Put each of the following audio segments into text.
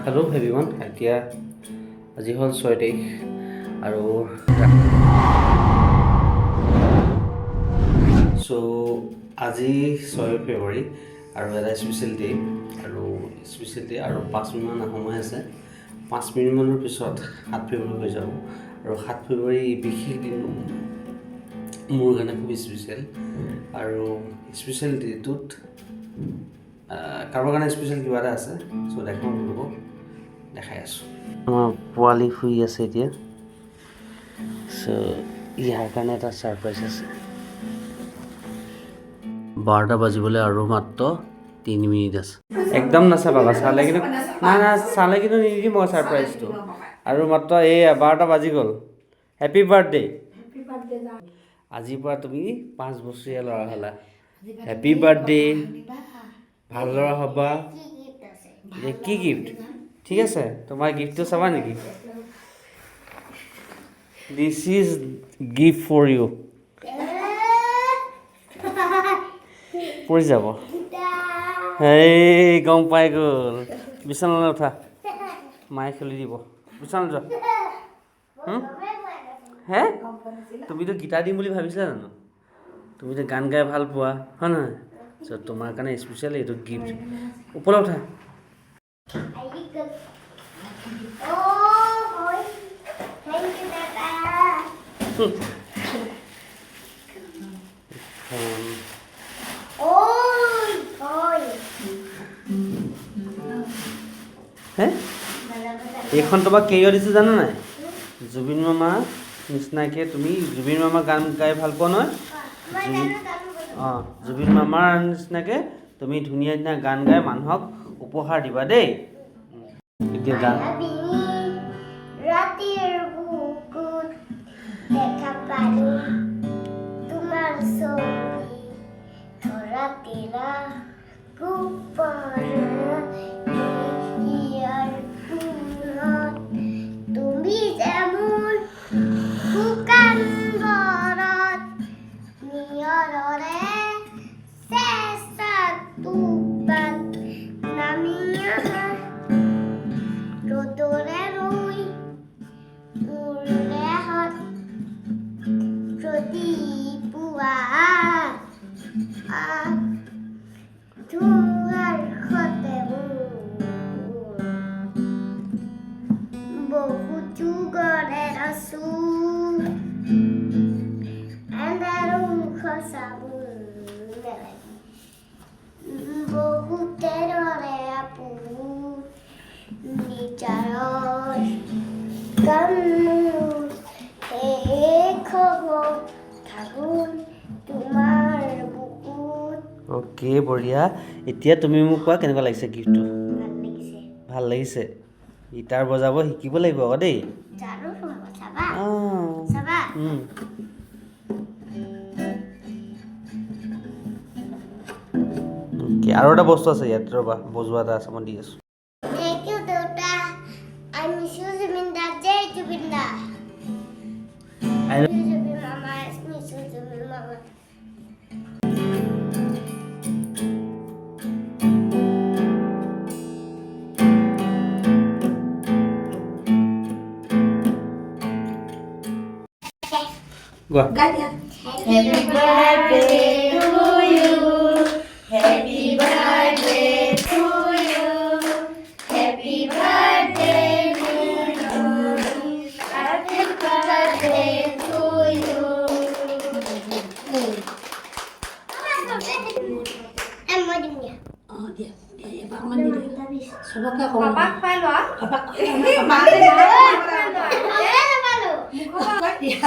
Hello' everyone, এতিয়া আজি হ'ল 6 তাৰিখ আৰু আজি 6 ফেব্ৰুৱাৰী আৰু এটা স্পেচিয়েল ডে আৰু 5 মিনিটমান সময় আছে। 5 মিনিটমানৰ পিছত 7 ফেব্ৰুৱাৰী হৈ যাব আৰু 7 ফেব্ৰুৱাৰী বিশেষ দিন মোৰ কাৰণে খুব স্পেচিয়েল আৰু স্পেচিয়েল ডেটোত কাৰোবাৰ কাৰণে স্পেচিয়েল কিবা এটা আছে। দেখাই আছোঁ। আমাৰ পোৱালি শুই আছে এতিয়া। ইয়াৰ কাৰণে এটা ছাৰপ্ৰাইজ আছে। 12টা বাজিবলৈ আৰু মাত্ৰ 3 মিনিট আছে। একদম নাচাবা, চালে কিন্তু চালে কিন্তু নিদিম মই ছাৰপ্ৰাইজটো। আৰু মাত্ৰ 12টা বাজি গ'ল। Happy birthday. আজিৰ পৰা তুমি 5 বছৰীয়া ল'ৰা হ'লা। Happy birthday. ভাল ল'ৰা হ'বা। কি গিফ্ট? ঠিক আছে, তোমাৰ গিফ্টটো চাবা নেকি? This is gift for you. পৰি যাব। এই গম পাই গ'ল। বিচনালৈ উঠা, মায়ে খেলি দিব। বিচনালৈ যোৱা। হে, তুমিতো গীটাৰ দিম বুলি ভাবিছিলা জানো? তুমিতো গান গাই ভাল পোৱা, হয় নহয়? তোমাৰ কাৰণে স্পেচিয়েল এইটো গিফ্ট। ওপৰলৈ উঠা। এইখন তোমাক কিয় দিছোঁ জানা নাই? জুবিন মামা নিচিনাকৈ তুমি জুবিন মামা গান গাই ভাল পোৱা নহয়? জুবিন মামাৰ নিচিনাকৈ তুমি ধুনীয়া ধুনীয়া গান গাই মানুহক উপহাৰ দিবা দেই। এতিয়া গান ৰাতিৰ বুকুত দেখা পালো তোমাৰ ছবি ধৰা তিৰা তুমি যেমন শুকান ঘৰত নিয়ৰৰে চেষ্টা তোপাত নামি আহা ৰ'দৰে ৰৈ মোৰ দেহত প্ৰতিপুৱা তোমাৰ সতে বহুত যুগৰে আছো এন্ধাৰো সঁচাবোৰ বহুতে দৰে আপোন বিচাৰৰ কামোৰ শেষ হ'ব থাকুন তোমাৰ বুকুত। অ'কে, বঢ়িয়া। এতিয়া তুমি মোক কোৱা কেনেকুৱা লাগিছে গিফ্টটো? ভাল লাগিছে। গিটাৰ বজাব শিকিব লাগিব আকৌ দেই। আৰু এটা বস্তু আছে ইয়াত, ৰ'বা, বজোৱা এটা আছে, মই দি আছোঁ। Thank you, দেউতা। I miss you, Jubin da. Jai Jubin da. I miss you, Jubin mama. I miss you, Jubin mama. Go. Happy birthday to you. Happy birthday to you. Happy birthday to you. Happy birthday to you. Em mau dia. Oh dia. Dia Pak mandi dia. Sebabnya kau. Papa kau lo? Papa. Mandi dia. Ya, apa lo? Muka dia.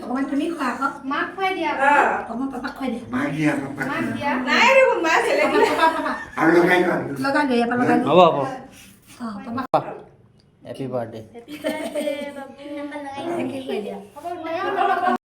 Ông cho biết quà không? Má khoe đi à? Ông papa khoe đi. Má dia, papa. Má dia. Nãy đi cùng má sẽ lấy. Papa. Lo gan rồi. Lo gan rồi, apa lo gan? Apa apa? Papa. Happy birthday. Happy birthday, babu. Nampak lagi. Happy birthday.